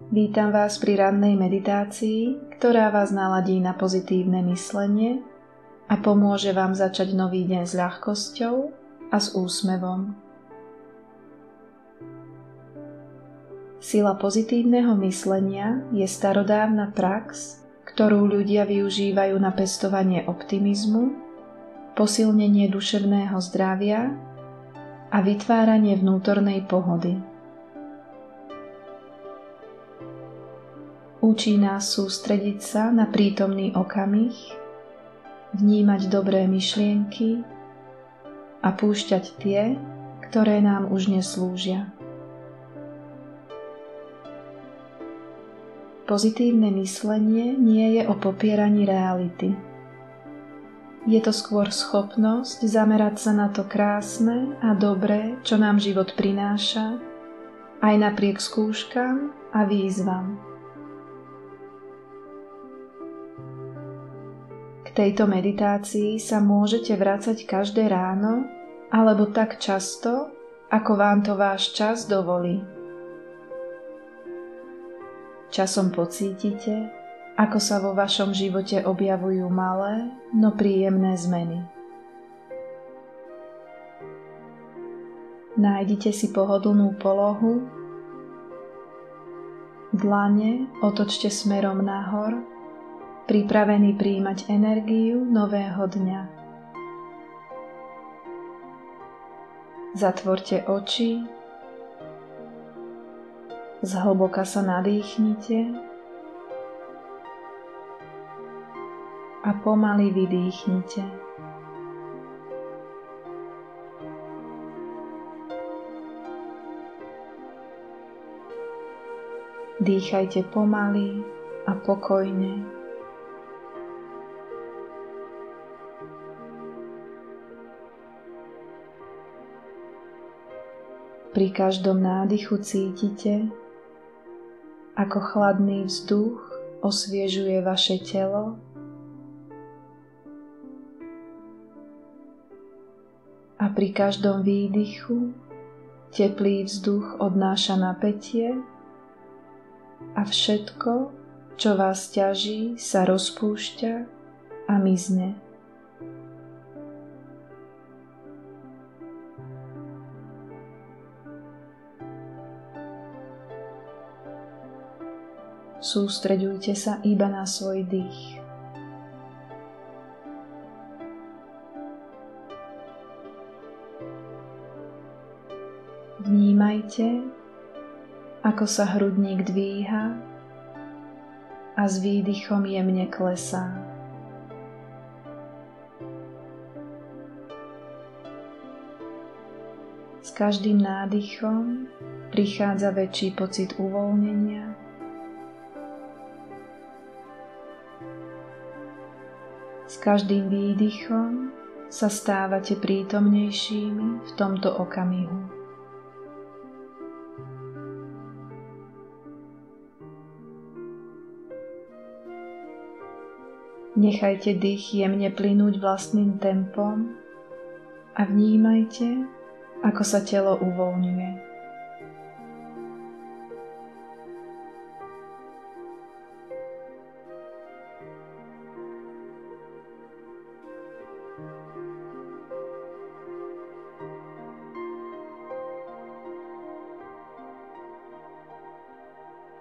Vítam vás pri rannej meditácii, ktorá vás naladí na pozitívne myslenie a pomôže vám začať nový deň s ľahkosťou a s úsmevom. Sila pozitívneho myslenia je starodávna prax, ktorú ľudia využívajú na pestovanie optimizmu, posilnenie duševného zdravia a vytváranie vnútornej pohody. Učí nás sústrediť sa na prítomný okamih, vnímať dobré myšlienky a púšťať tie, ktoré nám už neslúžia. Pozitívne myslenie nie je o popieraní reality. Je to skôr schopnosť zamerať sa na to krásne a dobré, čo nám život prináša, aj napriek skúškam a výzvam. K tejto meditácii sa môžete vracať každé ráno alebo tak často, ako vám to váš čas dovolí. Časom pocítite, ako sa vo vašom živote objavujú malé, no príjemné zmeny. Nájdite si pohodlnú polohu, dlane otočte smerom nahor, pripravený prijímať energiu nového dňa. Zatvorte oči, zhlboka sa nadýchnite a pomaly vydýchnite. Dýchajte pomaly a pokojne. Pri každom nádychu cítite, ako chladný vzduch osviežuje vaše telo a pri každom výdychu teplý vzduch odnáša napätie a všetko, čo vás ťaží, sa rozpúšťa a mizne. Sústreďujte sa iba na svoj dých. Vnímajte, ako sa hrudník dvíha a s výdychom jemne klesá. S každým nádychom prichádza väčší pocit uvoľnenia S každým výdychom sa stávate prítomnejšími v tomto okamihu. Nechajte dých jemne plynúť vlastným tempom a vnímajte, ako sa telo uvoľňuje.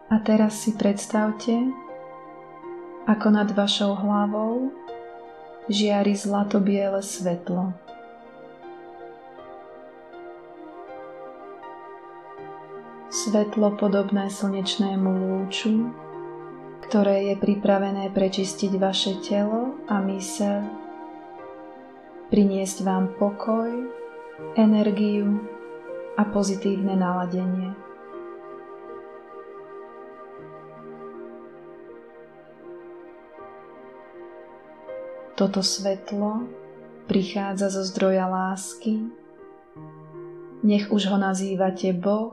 A teraz si predstavte, ako nad vašou hlavou žiari zlato-biele svetlo. Svetlo podobné slnečnému lúču, ktoré je pripravené prečistiť vaše telo a myseľ, priniesť vám pokoj, energiu a pozitívne naladenie. Toto svetlo prichádza zo zdroja lásky. Nech už ho nazývate Boh,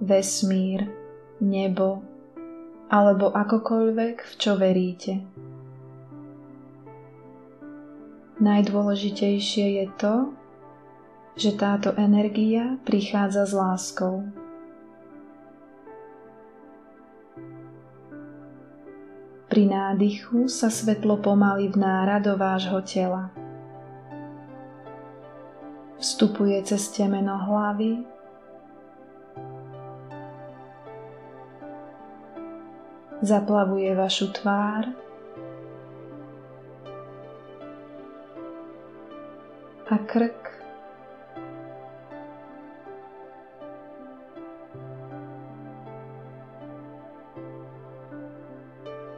vesmír, nebo alebo akokoľvek, v čo veríte. Najdôležitejšie je to, že táto energia prichádza s láskou. Pri nádychu sa svetlo pomaly vnára do vášho tela. Vstupuje cez temeno hlavy, zaplavuje vašu tvár a krk.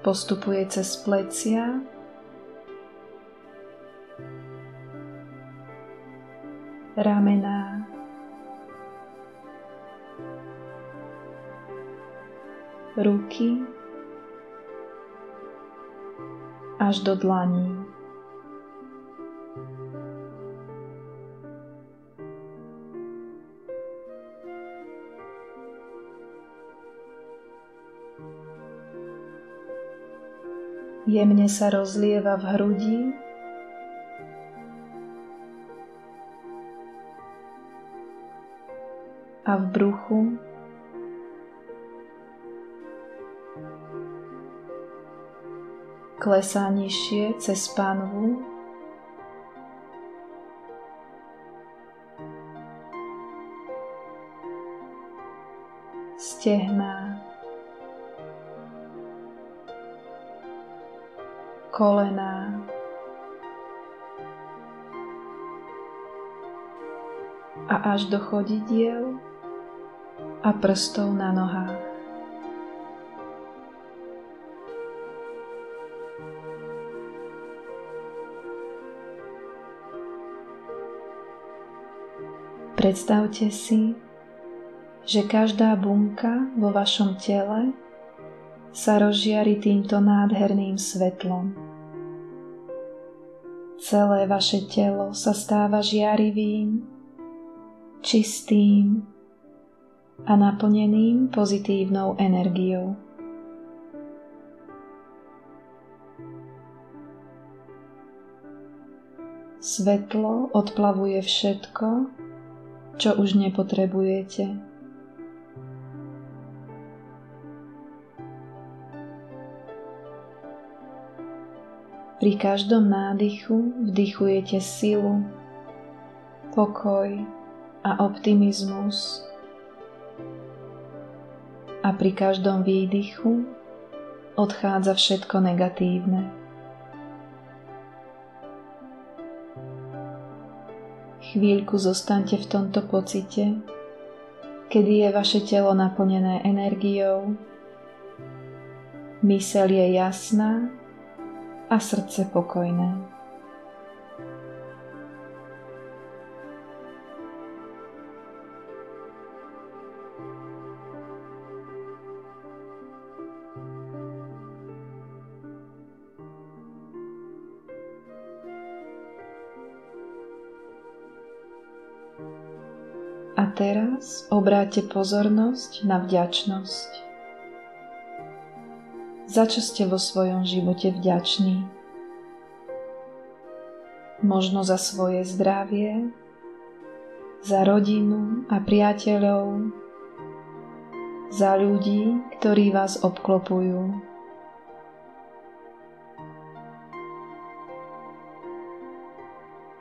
Postupuje cez plecia, ramená, ruky až do dlaní. Jemne sa rozlieva v hrudi a v bruchu, klesá nižšie cez panvu, stehná, kolená, a až do chodidiel a prstov na nohách. Predstavte si, že každá bunka vo vašom tele sa rozžiari týmto nádherným svetlom. Celé vaše telo sa stáva žiarivým, čistým a naplneným pozitívnou energiou. Svetlo odplavuje všetko, čo už nepotrebujete. Pri každom nádychu vdychujete silu, pokoj a optimizmus. A pri každom výdychu odchádza všetko negatívne. Chvíľku zostaňte v tomto pocite, kedy je vaše telo naplnené energiou, myseľ je jasná a srdce pokojné. A teraz obráťte pozornosť na vďačnosť. Za čo ste vo svojom živote vďační? Možno za svoje zdravie, za rodinu a priateľov, za ľudí, ktorí vás obklopujú.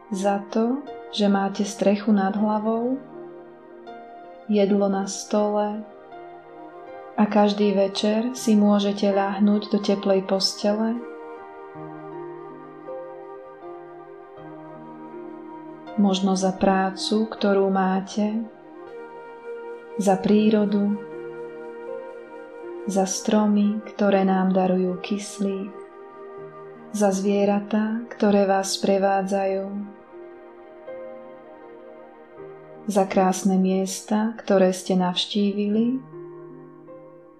Za to, že máte strechu nad hlavou, jedlo na stole, a každý večer si môžete ľahnúť do teplej postele. Možno za prácu, ktorú máte, za prírodu, za stromy, ktoré nám darujú kyslík, za zvieratá, ktoré vás sprevádzajú, za krásne miesta, ktoré ste navštívili,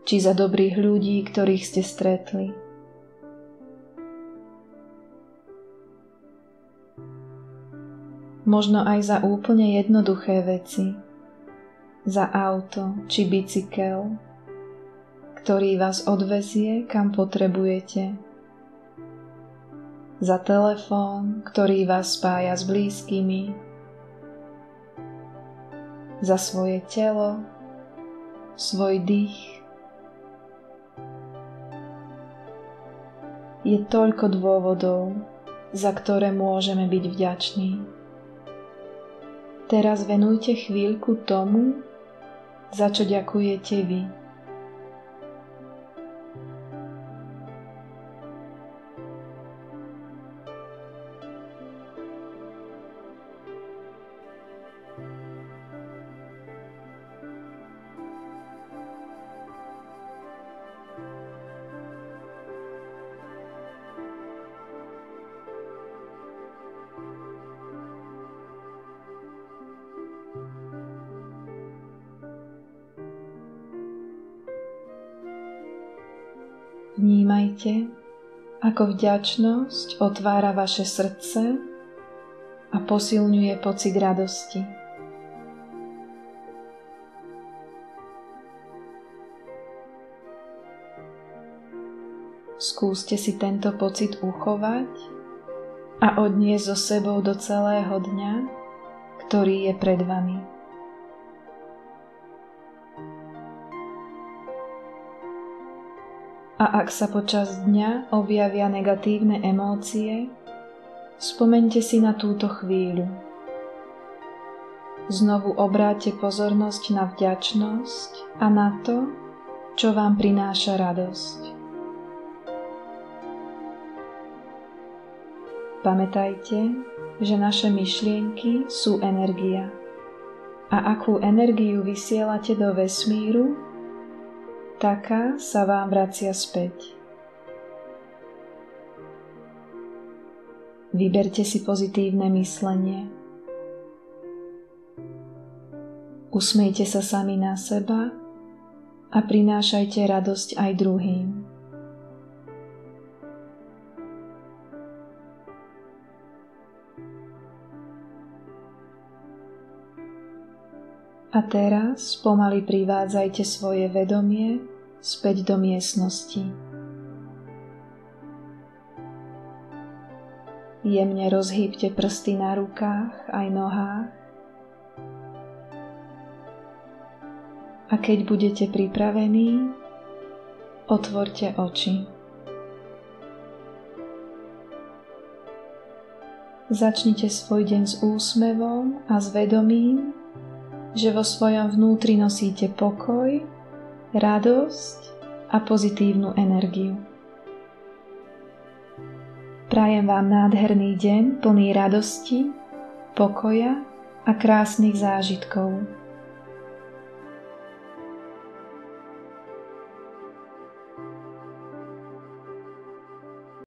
či za dobrých ľudí, ktorých ste stretli. Možno aj za úplne jednoduché veci, za auto či bicykel, ktorý vás odvezie, kam potrebujete, za telefón, ktorý vás spája s blízkymi, za svoje telo, svoj dých, je toľko dôvodov, za ktoré môžeme byť vďační. Teraz venujte chvíľku tomu, za čo ďakujete vy. Vnímajte, ako vďačnosť otvára vaše srdce a posilňuje pocit radosti. Skúste si tento pocit uchovať a odniesť so sebou do celého dňa, ktorý je pred vami. A ak sa počas dňa objavia negatívne emócie, spomeňte si na túto chvíľu. Znovu obráťte pozornosť na vďačnosť a na to, čo vám prináša radosť. Pamätajte, že naše myšlienky sú energia. A akú energiu vysielate do vesmíru, taká sa vám vracia späť. Vyberte si pozitívne myslenie. Usmejte sa sami na seba a prinášajte radosť aj druhým. A teraz pomaly privádzajte svoje vedomie späť do miestnosti. Jemne rozhýbte prsty na rukách aj nohách. A keď budete pripravení, otvorte oči. Začnite svoj deň s úsmevom a s vedomím, že vo svojom vnútri nosíte pokoj, radosť a pozitívnu energiu. Prajem vám nádherný deň plný radosti, pokoja a krásnych zážitkov.